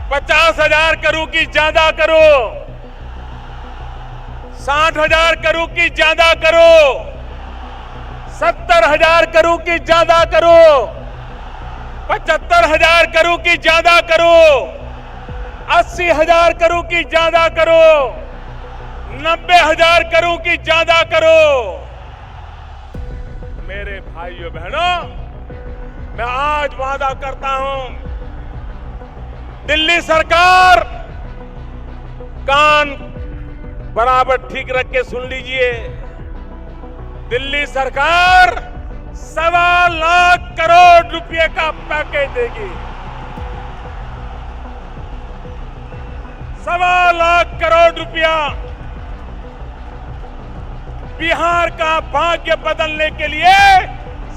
50,000 करोड़ की ज्यादा करो, 60,000 करोड़ की ज्यादा करो, 70,000 करोड़ की ज्यादा करो, 75,000 करोड़ की ज्यादा करो, 80,000 करोड़ की ज्यादा करो, 90,000 करोड़ की ज्यादा करो। मेरे भाइयों बहनों, मैं आज वादा करता हूं, दिल्ली सरकार कान बराबर ठीक रख के सुन लीजिए। दिल्ली सरकार 1.25 लाख करोड़ रुपए का पैकेज देगी। 1.25 लाख करोड़ रुपया बिहार का भाग्य बदलने के लिए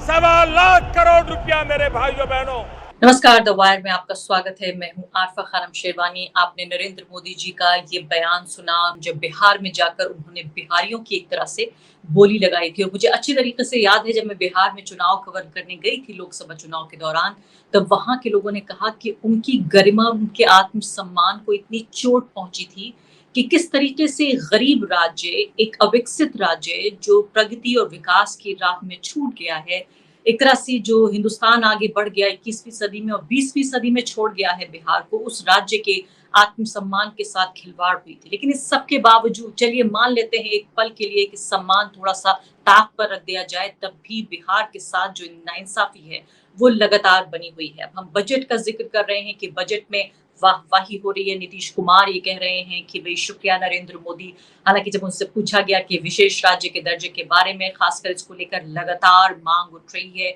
1.25 लाख करोड़ रुपया मेरे भाइयों बहनों। नमस्कार, द वायर में आपका स्वागत है। मैं हूं आरफा खानम शेरवानी। आपने नरेंद्र मोदी जी का ये बयान सुना जब बिहार में जाकर उन्होंने बिहारियों की एक तरह से बोली लगाई थी। और मुझे अच्छी तरीके से याद है, जब मैं बिहार में चुनाव कवर करने गई थी लोकसभा चुनाव के दौरान, तब वहां के लोगों ने कहा कि उनकी गरिमा, उनके आत्मसम्मान को इतनी चोट पहुंची थी कि किस तरीके से गरीब राज्य, एक अविकसित राज्य जो प्रगति और विकास की राह में छूट गया है, एक तरह से जो हिंदुस्तान आगे बढ़ गया 21वीं सदी में और 20वीं सदी में छोड़ गया है बिहार को, उस राज्य के आत्मसम्मान के साथ खिलवाड़ हुई थी। लेकिन इस सब के बावजूद चलिए मान लेते हैं एक पल के लिए कि सम्मान थोड़ा सा ताक पर रख दिया जाए, तब भी बिहार के साथ जो नाइंसाफी है वो लगातार बनी हुई है। अब हम बजट का जिक्र कर रहे हैं कि बजट में वाहवाही हो रही है। नीतीश कुमार ये कह रहे हैं कि भाई शुक्रिया नरेंद्र मोदी। हालांकि जब उनसे पूछा गया कि विशेष राज्य के दर्जे के बारे में, खासकर इसको लेकर लगातार मांग उठ रही है,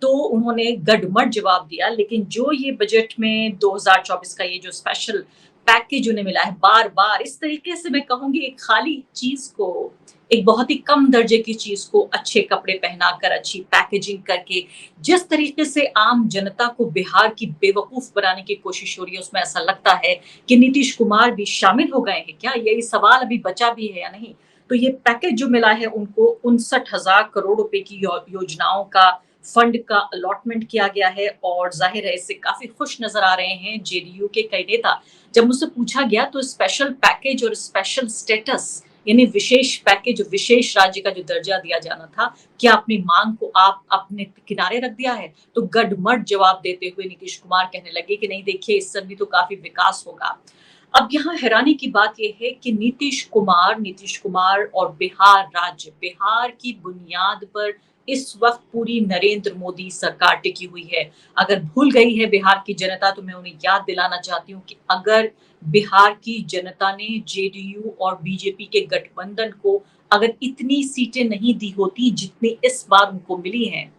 तो उन्होंने गडमड जवाब दिया। लेकिन जो ये बजट में 2024 का ये जो स्पेशल पैकेज उन्हें मिला है, बार बार इस तरीके से मैं कहूंगी एक खाली चीज को, एक बहुत ही कम दर्जे की चीज को अच्छे कपड़े पहनाकर, अच्छी पैकेजिंग करके जिस तरीके से आम जनता को बिहार की बेवकूफ बनाने की कोशिश हो रही है, उसमें ऐसा लगता है कि नीतीश कुमार भी शामिल हो गए हैं क्या। यही सवाल अभी बचा भी है या नहीं। तो ये पैकेज जो मिला है उनको 59,000 करोड़ रुपए की योजनाओं का फंड का अलॉटमेंट किया गया है और जाहिर है इससे काफी खुश नजर आ रहे हैं जेडीयू के कई नेता। जब मुझसे पूछा गया तो स्पेशल पैकेज और स्पेशल स्टेटस यानी विशेष पैकेज, विशेष राज्य का जो दर्जा दिया जाना था, क्या अपनी मांग को आप अपने किनारे रख दिया है? तो गडमड जवाब देते हुए नीतीश कुमार कहने लगे कि नहीं देखिए, इससे भी तो काफी विकास होगा। अब यहाँ हैरानी की बात यह है कि नीतीश कुमार और बिहार राज्य, बिहार की बुनियाद पर इस वक्त पूरी नरेंद्र मोदी सरकार टिकी हुई है। अगर भूल गई है बिहार की जनता, तो मैं उन्हें याद दिलाना चाहती हूँ कि अगर बिहार की जनता ने जेडीयू और बीजेपी के गठबंधन को अगर इतनी सीटें नहीं दी होती जितनी इस बार उनको मिली हैं,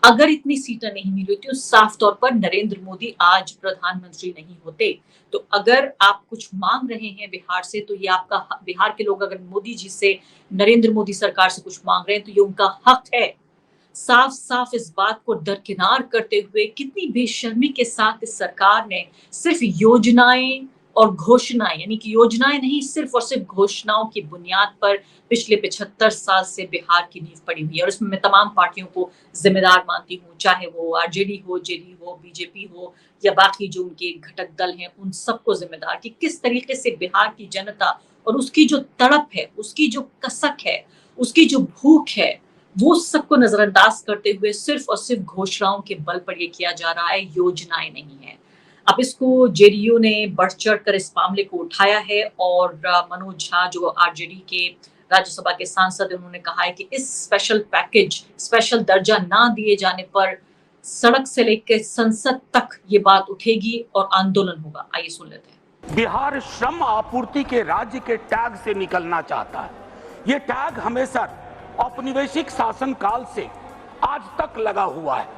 अगर इतनी सीटें नहीं मिली होती, तो साफ तौर पर नरेंद्र मोदी आज प्रधानमंत्री नहीं होते। तो अगर आप कुछ मांग रहे हैं बिहार से, तो ये आपका, बिहार के लोग अगर मोदी जी से, नरेंद्र मोदी सरकार से कुछ मांग रहे हैं, तो ये उनका हक है। साफ साफ इस बात को दरकिनार करते हुए कितनी बेशर्मी के साथ इस सरकार ने सिर्फ योजनाएं और घोषणाएं, यानी कि योजनाएं नहीं, सिर्फ और सिर्फ घोषणाओं की बुनियाद पर पिछले 75 साल से बिहार की नींव पड़ी हुई है। और इसमें मैं तमाम पार्टियों को जिम्मेदार मानती हूँ, चाहे वो आरजेडी हो, जेडीयू हो, बीजेपी हो या बाकी जो उनके घटक दल हैं, उन सबको जिम्मेदार कि किस तरीके से बिहार की जनता और उसकी जो तड़प है, उसकी जो कसक है, उसकी जो भूख है, वो सबको नजरअंदाज करते हुए सिर्फ और सिर्फ घोषणाओं के बल पर ये किया जा रहा है, योजनाएं नहीं है। अब इसको जेडीयू ने बढ़ चढ़कर इस मामले को उठाया है और मनोज झा जो आरजेडी के राज्यसभा के सांसद, उन्होंने कहा है कि इस स्पेशल पैकेज, स्पेशल दर्जा ना दिए जाने पर सड़क से लेकर संसद तक ये बात उठेगी और आंदोलन होगा। आइए सुन लेते हैं। बिहार श्रम आपूर्ति के राज्य के टैग से निकलना चाहता है। ये टैग हमेशा औपनिवेशिक शासन काल से आज तक लगा हुआ है।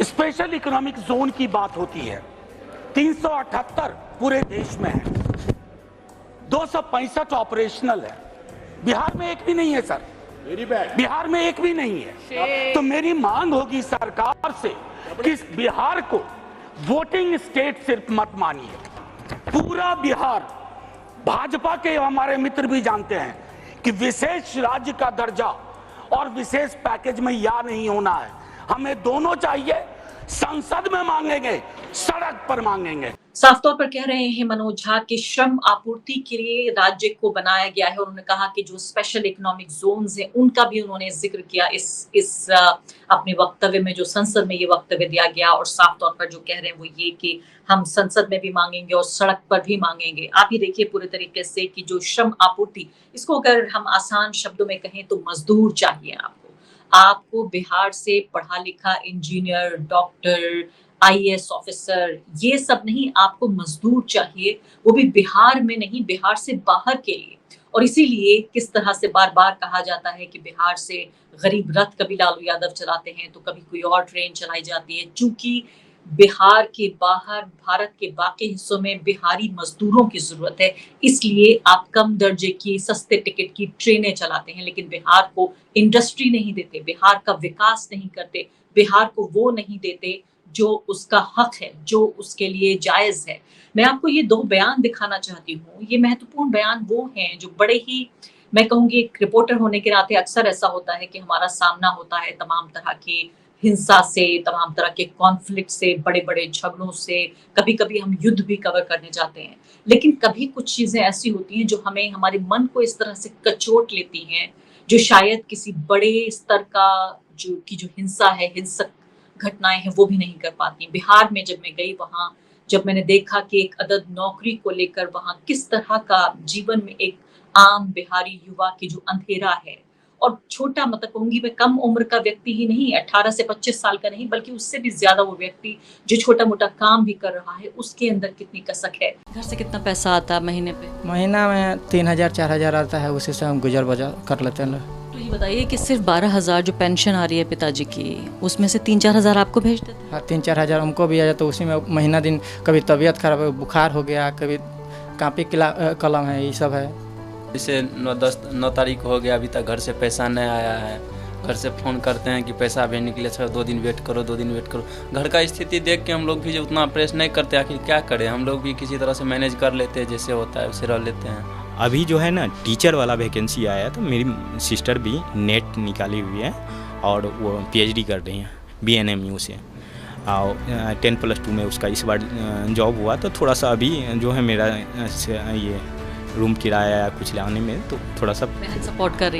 स्पेशल इकोनॉमिक जोन की बात होती है, 378 पूरे देश में है, 265 ऑपरेशनल है। बिहार में एक भी नहीं है सर, बिहार में एक भी नहीं है। तो मेरी मांग होगी सरकार से कि बिहार को वोटिंग स्टेट सिर्फ मत मानिए। पूरा बिहार, भाजपा के हमारे मित्र भी जानते हैं कि विशेष राज्य का दर्जा और विशेष पैकेज में या नहीं होना है। हमें दोनों चाहिए। संसद में मांगेंगे, सड़क पर मांगेंगे। साफ तौर पर कह रहे हैं मनोज झा कि श्रम आपूर्ति के लिए राज्य को बनाया गया है। उन्होंने कहा कि जो स्पेशल इकोनॉमिक जोन्स हैं उनका भी उन्होंने जिक्र किया इस अपने वक्तव्य में, जो संसद में ये वक्तव्य दिया गया। और साफ तौर पर जो कह रहे हैं वो ये कि हम संसद में भी मांगेंगे और सड़क पर भी मांगेंगे। आप ये देखिए पूरे तरीके से कि जो श्रम आपूर्ति, इसको अगर हम आसान शब्दों में कहें तो मजदूर चाहिए आपको बिहार से पढ़ा लिखा इंजीनियर, डॉक्टर, आईएएस ऑफिसर, ये सब नहीं, आपको मजदूर चाहिए, वो भी बिहार में नहीं, बिहार से बाहर के लिए। और इसीलिए किस तरह से बार बार कहा जाता है कि बिहार से गरीब रथ कभी लालू यादव चलाते हैं तो कभी कोई और ट्रेन चलाई जाती है, चूंकि बिहार के बाहर भारत के बाकी हिस्सों में बिहारी मजदूरों की जरूरत है, इसलिए आप कम दर्जे की सस्ते टिकट की ट्रेनें चलाते हैं, लेकिन बिहार को इंडस्ट्री नहीं देते, बिहार का विकास नहीं करते, बिहार को वो नहीं देते जो उसका हक है, जो उसके लिए जायज है। मैं आपको ये 2 बयान दिखाना चाहती हूँ। ये महत्वपूर्ण बयान वो हैं जो बड़े ही, मैं कहूँगी एक रिपोर्टर होने के नाते अक्सर ऐसा होता है कि हमारा सामना होता है तमाम तरह की हिंसा से, तमाम तरह के कॉन्फ्लिक्ट से, बड़े-बड़े झगड़ों से, कभी-कभी हम युद्ध भी कवर करने जाते हैं। लेकिन कभी कुछ चीज़ें ऐसी होती हैं जो हमें, हमारे मन को इस तरह से कचोट लेती हैं, जो शायद किसी बड़े स्तर का जो हिंसा है, हिंसक घटनाएं हैं, वो भी नहीं कर पाती। बिहार में जब मैं गई, वहाँ जब मैंने देखा कि एक अदद नौकरी को लेकर वहाँ किस तरह का जीवन में एक आम बिहारी युवा की जो अंधेरा है, और छोटा, मतलब कहूंगी मैं, कम उम्र का व्यक्ति ही नहीं, 18 से 25 साल का नहीं, बल्कि उससे भी ज्यादा वो व्यक्ति जो छोटा मोटा काम भी कर रहा है, उसके अंदर कितनी कसक है। घर से कितना पैसा आता है महीने पे? महीना में 3000-4000 आता है, उसी से हम गुजर बजर कर लेते हैं। तो ये बताइए कि सिर्फ 12,000 जो पेंशन आ रही है पिताजी की, उसमें से 3-4 हज़ार आपको भेज देते हैं? हाँ, 3-4 हज़ार हमको भी आ जाता, तो उसी में महीना दिन कभी तबीयत खराब है, बुखार हो गया, कभी कापी कलम है, ये सब है। जैसे 9 तारीख हो गया, अभी तक घर से पैसा नहीं आया है। घर से फ़ोन करते हैं कि पैसा भेजने के लिए, सर 2 दिन वेट करो, 2 दिन वेट करो। घर का स्थिति देख के हम लोग भी जो उतना प्रेस नहीं करते, आखिर क्या करें, हम लोग भी किसी तरह से मैनेज कर लेते हैं, जैसे होता है उसे रह लेते हैं। अभी जो है ना टीचर वाला वैकेंसी आया है, तो मेरी सिस्टर भी नेट निकाली हुई है और वो पीएचडी कर रही हैं BNMU से, और 10+2 में उसका इस बार जॉब हुआ। तो थोड़ा सा अभी जो है मेरा ये रूम किराया या कुछ लाने में तो थोड़ा सा सपोर्ट कर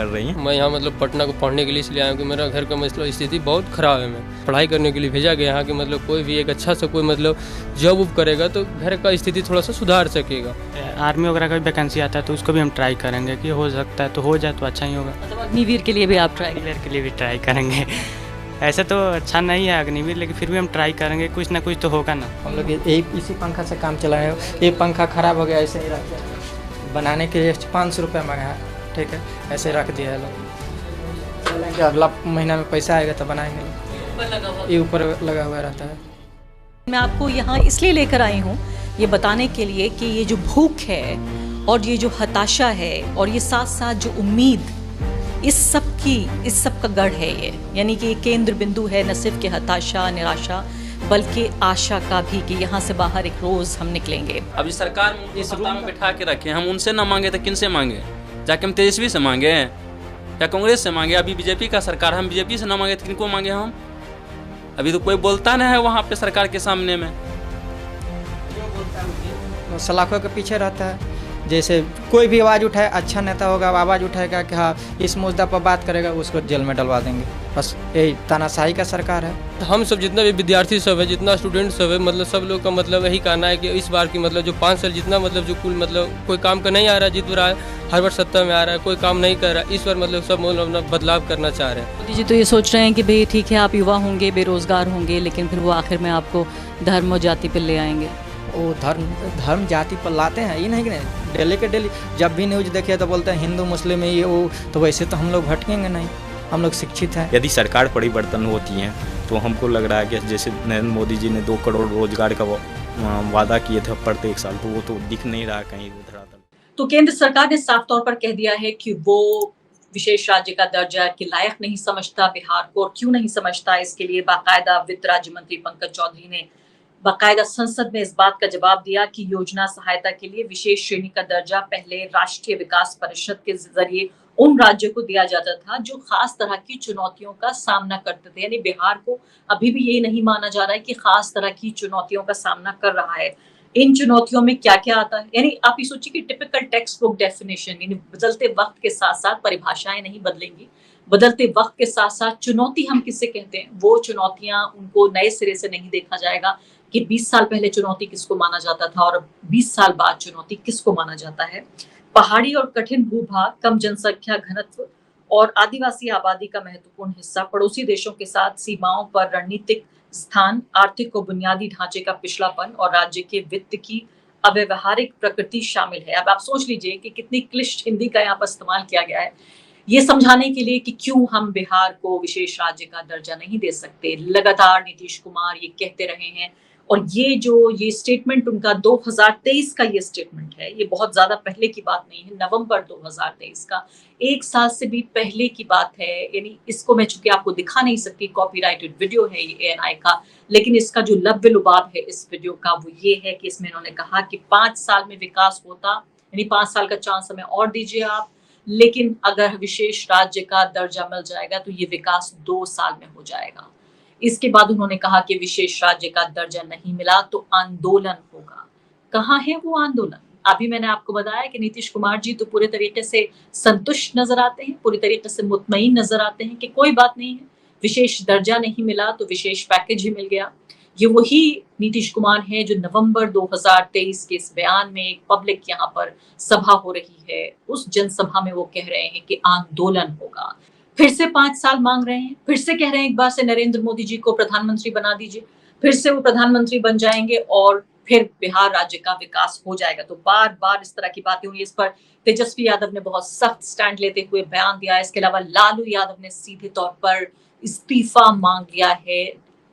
रही हैं। मैं यहाँ मतलब पटना को पढ़ने के लिए इसलिए आया हूँ कि मेरा घर का मतलब स्थिति बहुत ख़राब है। मैं पढ़ाई करने के लिए भेजा गया यहाँ कि मतलब कोई भी एक अच्छा सा कोई मतलब जॉब उब करेगा तो घर का स्थिति थोड़ा सा सुधार सकेगा। आर्मी वगैरह का भी वैकेंसी आता है तो उसको भी हम ट्राई करेंगे कि हो सकता है तो हो जाए तो अच्छा ही होगा। मतलब अग्निवीर के लिए भी आप अग्निवीर के लिए भी ट्राई करेंगे। ऐसे तो अच्छा नहीं है अग्निवीर, लेकिन फिर भी हम ट्राई करेंगे, कुछ ना कुछ तो होगा ना। हम लोग इसी पंखा से काम चलाए, ये पंखा ख़राब हो गया, ऐसे ही रख दिया, बनाने के लिए 500 रुपये मंगाया, ठीक है, ऐसे रख दिया है लोग। चलेंगे, अगला महीना में पैसा आएगा तो बनाएंगे। ये ऊपर लगा हुआ रहता है। मैं आपको यहाँ इसलिए लेकर आई हूँ, ये बताने के लिए कि ये जो भूख है और ये जो हताशा है और ये साथ साथ जो उम्मीद, इस सब का गढ़ है ये। यानी कि ये केंद्र बिंदु है न सिर्फ कि हताशा, निराशा, बल्कि आशा का भी कि यहाँ से बाहर एक रोज हम निकलेंगे। अभी सरकार इस सत्ता में बिठा के रखे, हम उनसे ना मांगे तो किन से मांगे? जाके हम तेजस्वी से मांगे या कांग्रेस से मांगे? अभी बीजेपी का सरकार, हम बीजेपी से ना मांगे तो किनको मांगे हम? अभी तो कोई बोलता नहीं है वहाँ पे सरकार के सामने में। सलाखों के पीछे रहता है। जैसे कोई भी आवाज़ उठाए, अच्छा नेता होगा, आवाज़ उठाएगा कि हाँ इस मुद्दा पर बात करेगा, उसको जेल में डलवा देंगे। बस यही तानाशाही का सरकार है। हम सब जितना भी विद्यार्थी सब है, जितना स्टूडेंट सब है, मतलब सब लोग का मतलब यही कहना है कि इस बार की मतलब जो 5 साल जितना मतलब जो कुल मतलब कोई काम का नहीं आ रहा, जित रहा है हर बार सत्ता में आ रहा है, कोई काम नहीं कर रहा, इस बार मतलब सब अपना बदलाव करना चाह रहे हैं। मोदी जी तो ये सोच रहे हैं कि भाई ठीक है आप युवा होंगे, बेरोजगार होंगे, लेकिन फिर वो आखिर में आपको धर्म और जाति पर ले आएंगे। वो धर्म जाति पर लाते हैं, ये नहीं कि नहीं, डेली के डेली जब भी न्यूज़ देखे तो बोलते हैं हिंदू मुस्लिम ये वो, तो वैसे तो हम लोग भटकेंगे नहीं, हम लोग शिक्षित हैं। यदि सरकार परिवर्तन होती है तो हमको लग रहा है कि जैसे नरेंद्र मोदी जी ने 2 करोड़ रोजगार का वादा किए थे प्रत्येक साल, तो वो तो दिख नहीं रहा कहीं धरातल। तो केंद्र सरकार ने साफ तौर पर कह दिया है कि वो विशेष राज्य का दर्जा के लायक नहीं समझता बिहार को, और क्यों नहीं समझता, इसके लिए बाकायदा वित्त राज्य मंत्री पंकज चौधरी ने बाकायदा संसद में इस बात का जवाब दिया कि योजना सहायता के लिए विशेष श्रेणी का दर्जा पहले राष्ट्रीय विकास परिषद के जरिए उन राज्यों को दिया जाता था जो खास तरह की चुनौतियों का सामना करते थे। यानी बिहार को अभी भी ये नहीं माना जा रहा है कि खास तरह की चुनौतियों का सामना कर रहा है। इन चुनौतियों में क्या-क्या आता है? यानी आप ये सोचिए कि टिपिकल टेक्स्ट बुक डेफिनेशन, यानी बदलते वक्त के साथ-साथ परिभाषाएं नहीं बदलेंगी। बदलते वक्त के साथ-साथ चुनौती हम किसे कहते हैं, वो चुनौतियां उनको नए सिरे से नहीं देखा जाएगा कि 20 साल पहले चुनौती किसको माना जाता था और 20 साल बाद चुनौती किसको माना जाता है। पहाड़ी और कठिन भूभाग, कम जनसंख्या घनत्व और आदिवासी आबादी का महत्वपूर्ण हिस्सा, पड़ोसी देशों के साथ सीमाओं पर रणनीतिक स्थान, आर्थिक और बुनियादी ढांचे का पिछड़ापन और राज्य के वित्त की अव्यवहारिक प्रकृति शामिल है। अब आप सोच लीजिए कि कितनी क्लिष्ट हिंदी का यहाँ पर इस्तेमाल किया गया है ये समझाने के लिए कि क्यों हम बिहार को विशेष राज्य का दर्जा नहीं दे सकते। लगातार नीतीश कुमार ये कहते रहे हैं और ये स्टेटमेंट उनका 2023 का ये स्टेटमेंट है, ये बहुत ज्यादा पहले की बात नहीं है, नवंबर 2023 का, 1 साल से भी पहले की बात है। यानी इसको मैं चूंकि आपको दिखा नहीं सकती, कॉपीराइटेड वीडियो है ये ANI का, लेकिन इसका जो लव्य लुबाब है इस वीडियो का वो ये है कि इसमें उन्होंने कहा कि 5 साल में विकास होता, यानी 5 साल का चांस हमें और दीजिए आप, लेकिन अगर विशेष राज्य का दर्जा मिल जाएगा तो ये विकास 2 साल में हो जाएगा। इसके बाद उन्होंने कहा कि विशेष राज्य का दर्जा नहीं मिला तो आंदोलन होगा। कहाँ है वो आंदोलन? अभी मैंने आपको बताया कि नीतीश कुमार जी तो पूरे तरीके से संतुष्ट नजर आते हैं, पूरी तरीके से मुतमईन नजर आते हैं कि कोई बात नहीं है, विशेष दर्जा नहीं मिला तो विशेष पैकेज ही मिल गया। ये वही नीतीश कुमार है जो नवंबर 2023 के इस बयान में एक पब्लिक यहाँ पर सभा हो रही है, उस जनसभा में वो कह रहे हैं कि आंदोलन होगा। फिर से 5 साल मांग रहे हैं, फिर से कह रहे हैं एक बार से नरेंद्र मोदी जी को प्रधानमंत्री बना दीजिए, फिर से वो प्रधानमंत्री बन जाएंगे और फिर बिहार राज्य का विकास हो जाएगा। तो बार बार इस तरह की बातें हुई। इस पर तेजस्वी यादव ने बहुत सख्त स्टैंड लेते हुए बयान दिया है। इसके अलावा लालू यादव ने सीधे तौर पर इस्तीफा मांग लिया है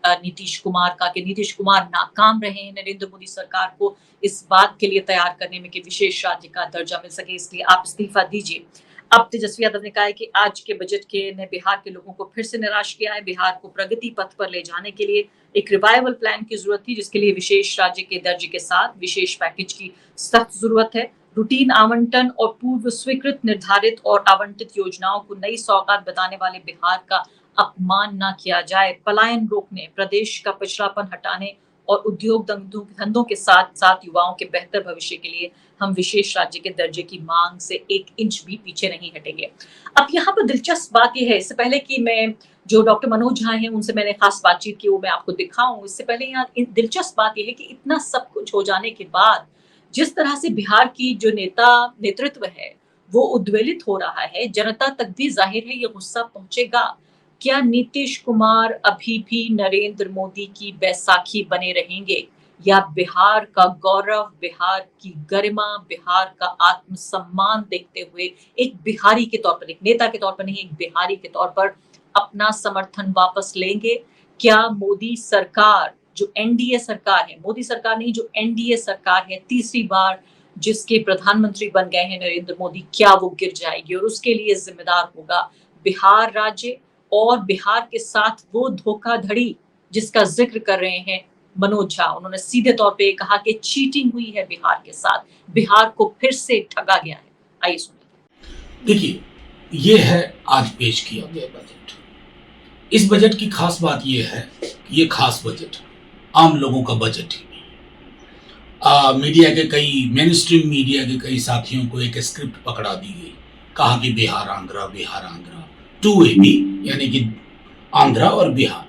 नीतीश कुमार का, कि नीतीश कुमार नाकाम रहे हैं नरेंद्र मोदी सरकार को इस बात के लिए तैयार करने में कि विशेष राज्य का दर्जा मिल सके, इसलिए आप इस्तीफा दीजिए। अब तेजस्वी यादव ने कहा है कि आज के बजट के ने बिहार के लोगों को फिर से निराश किया है। बिहार को प्रगति पथ पर ले जाने के लिए एक रिवाइवल प्लान की जरूरत थी, जिसके लिए विशेष राज्य के दर्जे के साथ विशेष पैकेज की सख्त जरूरत है। रूटीन आवंटन और पूर्व स्वीकृत निर्धारित और आवंटित योजनाओं को नई सौगात बताने वाले बिहार का अपमान न किया जाए। पलायन रोकने, प्रदेश का पिछड़ापन हटाने और उद्योग धंधों के साथ साथ युवाओं के बेहतर भविष्य के लिए हम विशेष राज्य के दर्जे की मांग से 1 इंच भी पीछे नहीं हटेंगे। अब यहाँ पर दिलचस्प बात यह है, इससे पहले कि मैं जो डॉक्टर मनोज झा हैं उनसे मैंने खास बातचीत की, वो मैं आपको दिखाऊं, इससे पहले यहाँ दिलचस्प बात यह है कि इतना सब कुछ हो जाने के बाद जिस तरह से बिहार की जो नेतृत्व है वो उद्वेलित हो रहा है, जनता तक भी जाहिर है ये गुस्सा पहुंचेगा। क्या नीतीश कुमार अभी भी नरेंद्र मोदी की बैसाखी बने रहेंगे, या बिहार का गौरव, बिहार की गरिमा, बिहार का आत्मसम्मान देखते हुए एक बिहारी के तौर पर, एक नेता के तौर पर नहीं, एक बिहारी के तौर पर अपना समर्थन वापस लेंगे? क्या मोदी सरकार, जो एनडीए सरकार है, मोदी सरकार नहीं जो एनडीए सरकार है, तीसरी बार जिसके प्रधानमंत्री बन गए हैं नरेंद्र मोदी, क्या वो गिर जाएगी? और उसके लिए जिम्मेदार होगा बिहार राज्य और बिहार के साथ वो धोखाधड़ी जिसका जिक्र कर रहे हैं मनोज झा। उन्होंने सीधे तौर पे कहा कि चीटिंग हुई है बिहार के साथ, बिहार को फिर से ठगा गया है। आइए सुनिए। देखिए, ये है आज पेश किया गया बजट। इस बजट की खास बात ये है कि ये खास बजट आम लोगों का बजट ही नहीं। मीडिया के कई मेन स्ट्रीम मीडिया के कई साथियों को एक स्क्रिप्ट पकड़ा दी गई, कहा कि बिहार आंध्रा 2AB, यानी कि आंध्रा और बिहार।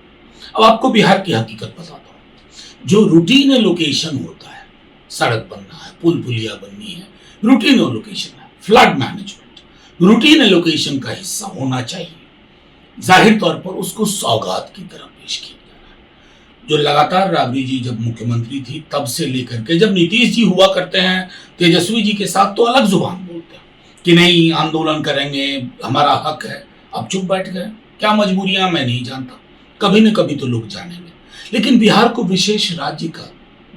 अब आपको बिहार की हकीकत बताता हूँ। जो रूटीन एलोकेशन होता है, सड़क बनना है, पुल पुलिया बननी है, रूटीन एलोकेशन है, फ्लड मैनेजमेंट रूटीन एलोकेशन का हिस्सा होना चाहिए। जाहिर तौर पर उसको सौगात की तरह पेश किया जा रहा है। जो लगातार राबड़ी जी जब मुख्यमंत्री थी तब से लेकर के जब नीतीश जी हुआ करते हैं तेजस्वी जी के साथ, तो अलग जुबान बोलते हैं कि नहीं आंदोलन करेंगे, हमारा हक है। अब चुप बैठ गए, क्या मजबूरियां मैं नहीं जानता, कभी न कभी तो लोग जानेंगे। लेकिन बिहार को विशेष राज्य का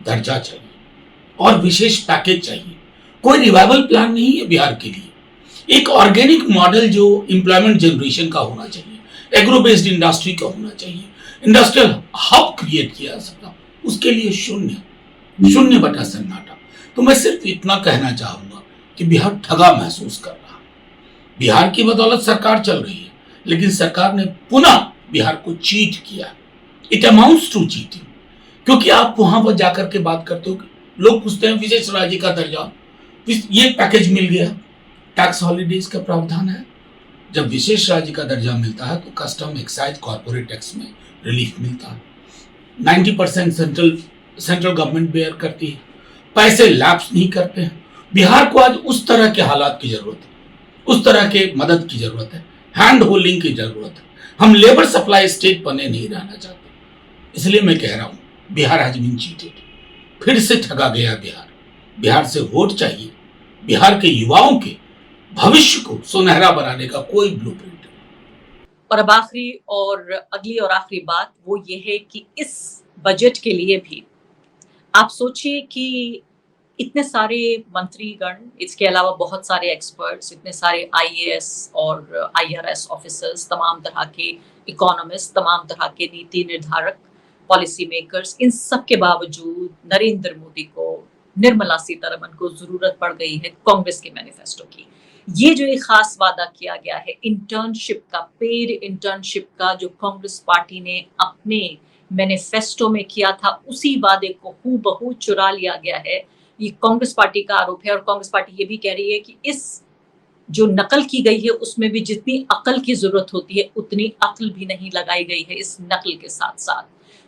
दर्जा चाहिए और विशेष पैकेज चाहिए। कोई रिवाइवल प्लान नहीं है बिहार के लिए। एक ऑर्गेनिक मॉडल जो एम्प्लॉयमेंट जनरेशन का होना चाहिए, एग्रो बेस्ड इंडस्ट्री का होना चाहिए, इंडस्ट्रियल हब क्रिएट किया जा सकता, उसके लिए शून्य बटा सन्नाटा। तो मैं सिर्फ इतना कहना चाहूंगा कि बिहार ठगा महसूस कर रहा, बिहार की बदौलत सरकार चल रही है, लेकिन सरकार ने पुनः बिहार को चीट किया। इट अमाउंट्स टू चीटिंग, क्योंकि आप वहां पर जाकर के बात करते हो, लोग पूछते हैं विशेष राज्य का दर्जा, ये पैकेज मिल गया, टैक्स हॉलीडेज का प्रावधान है। जब विशेष राज्य का दर्जा मिलता है तो कस्टम, एक्साइज, कॉर्पोरेट टैक्स में रिलीफ मिलता है। 90% सेंट्रल गवर्नमेंट बेयर करती है, पैसे लैप्स नहीं करते हैं। बिहार को आज उस तरह के हालात की जरूरत है, उस तरह के मदद की जरूरत है, हैंड होल्डिंग की जरूरत है। हम लेबर सप्लाई स्टेट बने नहीं रहना चाहते, इसलिए मैं कह रहा हूं बिहार हैज बीन चीटेड। फिर से ठगा गया बिहार। बिहार से वोट चाहिए, बिहार के युवाओं के भविष्य को सुनहरा बनाने का कोई ब्लूप्रिंट नहीं। और अब अगली और आखिरी बात वो ये है कि इस बजट के लिए भी आप सोचिए कि इतने सारे मंत्रीगण, इसके अलावा बहुत सारे एक्सपर्ट्स, इतने सारे IAS और IRS ऑफिसर्स, तमाम तरह के इकोनॉमिस्ट, तमाम तरह के नीति निर्धारक, पॉलिसी मेकर्स, इन सब के बावजूद नरेंद्र मोदी को, निर्मला सीतारमण को जरूरत पड़ गई है कांग्रेस के मैनिफेस्टो की। ये जो एक खास वादा किया गया है इंटर्नशिप का, पेड इंटर्नशिप का, जो कांग्रेस पार्टी ने अपने मैनिफेस्टो में किया था, उसी वादे को हूबहू चुरा लिया गया है। ये कांग्रेस पार्टी का आरोप है और कांग्रेस पार्टी ये भी कह रही है कि इस जो नकल की गई है उसमें भी जितनी अकल की जरूरत होती है उतनी अकल भी नहीं लगाई गई है इस नकल के साथ साथ।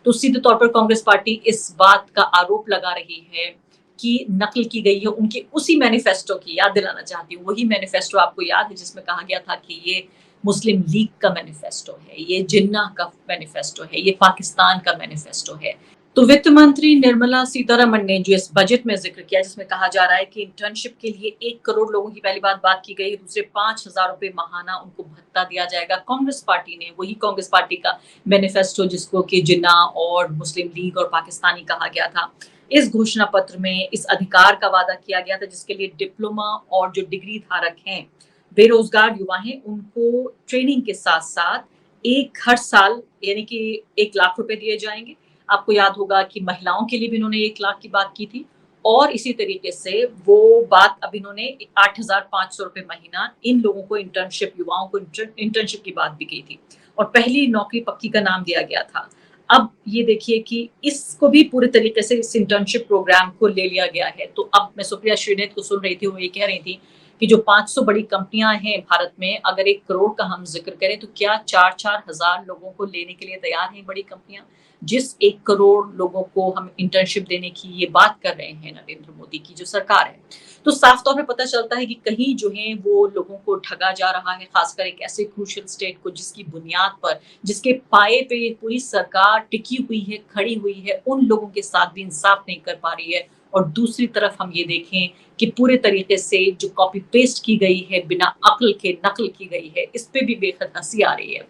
तो सीधे तौर पर कांग्रेस पार्टी इस बात का आरोप लगा रही है कि नकल की गई है उनके उसी मैनिफेस्टो की। याद दिलाना चाहती हूँ, वही मैनिफेस्टो आपको याद है जिसमें कहा गया था कि ये मुस्लिम लीग का मैनिफेस्टो है, ये जिन्ना का मैनिफेस्टो है, ये पाकिस्तान का मैनिफेस्टो है। तो वित्त मंत्री निर्मला सीतारमण ने जो इस बजट में जिक्र किया, जिसमें कहा जा रहा है कि इंटर्नशिप के लिए 1 करोड़ लोगों की पहली बात की गई है, दूसरे 5,000 रुपए माहाना उनको भत्ता दिया जाएगा। कांग्रेस पार्टी ने, वही कांग्रेस पार्टी का मैनिफेस्टो जिसको कि जिन्ना और मुस्लिम लीग और पाकिस्तानी कहा गया था, इस घोषणा पत्र में इस अधिकार का वादा किया गया था जिसके लिए डिप्लोमा और जो डिग्री धारक हैं, बेरोजगार युवा हैं, उनको ट्रेनिंग के साथ साथ हर साल यानी कि 1 लाख रुपए दिए जाएंगे। आपको याद होगा कि महिलाओं के लिए भी इन्होंने 1 लाख की बात की थी और इसी तरीके से वो बात अब इन्होंने 8,500 रुपए महीना इन लोगों को, इंटर्नशिप युवाओं को इंटर्नशिप की बात भी की थी और पहली नौकरी पक्की का नाम दिया गया था। अब ये देखिए कि इसको भी पूरे तरीके से इस इंटर्नशिप प्रोग्राम को ले लिया गया है। तो अब मैं सुप्रिया श्रीनेत को सुन रही थी, वो ये कह रही थी कि जो 500 बड़ी कंपनियां हैं भारत में, अगर 1 करोड़ का हम जिक्र करें तो क्या 4-4 हजार लोगों को लेने के लिए तैयार हैं बड़ी कंपनियां? जिस 1 करोड़ लोगों को हम इंटर्नशिप देने की ये बात कर रहे हैं नरेंद्र मोदी की जो सरकार है, तो साफ तौर पे पता चलता है कि कहीं जो है वो लोगों को ठगा जा रहा है, खासकर एक ऐसे क्रूशियल स्टेट को जिसकी बुनियाद पर, जिसके पाए पे पूरी सरकार टिकी हुई है, खड़ी हुई है, उन लोगों के साथ भी इंसाफ नहीं कर पा रही है। और दूसरी तरफ हम ये देखें कि पूरे तरीके से जो कॉपी पेस्ट की गई है, बिना अक्ल के नकल की गई है, इस पे भी बेहद हंसी आ रही है।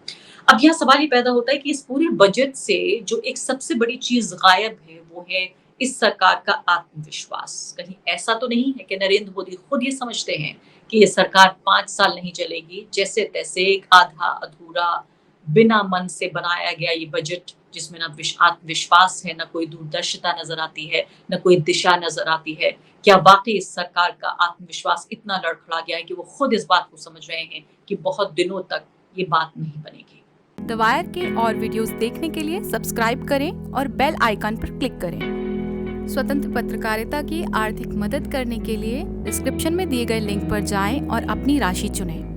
अब यह सवाल ही पैदा होता है कि इस पूरे बजट से जो एक सबसे बड़ी चीज गायब है वो है इस सरकार का आत्मविश्वास। कहीं ऐसा तो नहीं है कि नरेंद्र मोदी खुद ये समझते हैं कि ये सरकार 5 साल नहीं चलेगी, जैसे तैसे एक आधा अधूरा बिना मन से बनाया गया ये बजट जिसमें ना आत्मविश्वास है, ना कोई दूरदर्शिता नजर आती है, ना कोई दिशा नजर आती है। क्या वाकई इस सरकार का आत्मविश्वास इतना लड़खड़ा गया है कि वो खुद इस बात को समझ रहे हैं कि बहुत दिनों तक ये बात नहीं बनेगी? द वायर के और वीडियोस देखने के लिए सब्सक्राइब करें और बेल आइकन पर क्लिक करें। स्वतंत्र पत्रकारिता की आर्थिक मदद करने के लिए डिस्क्रिप्शन में दिए गए लिंक पर जाएं और अपनी राशि चुनें।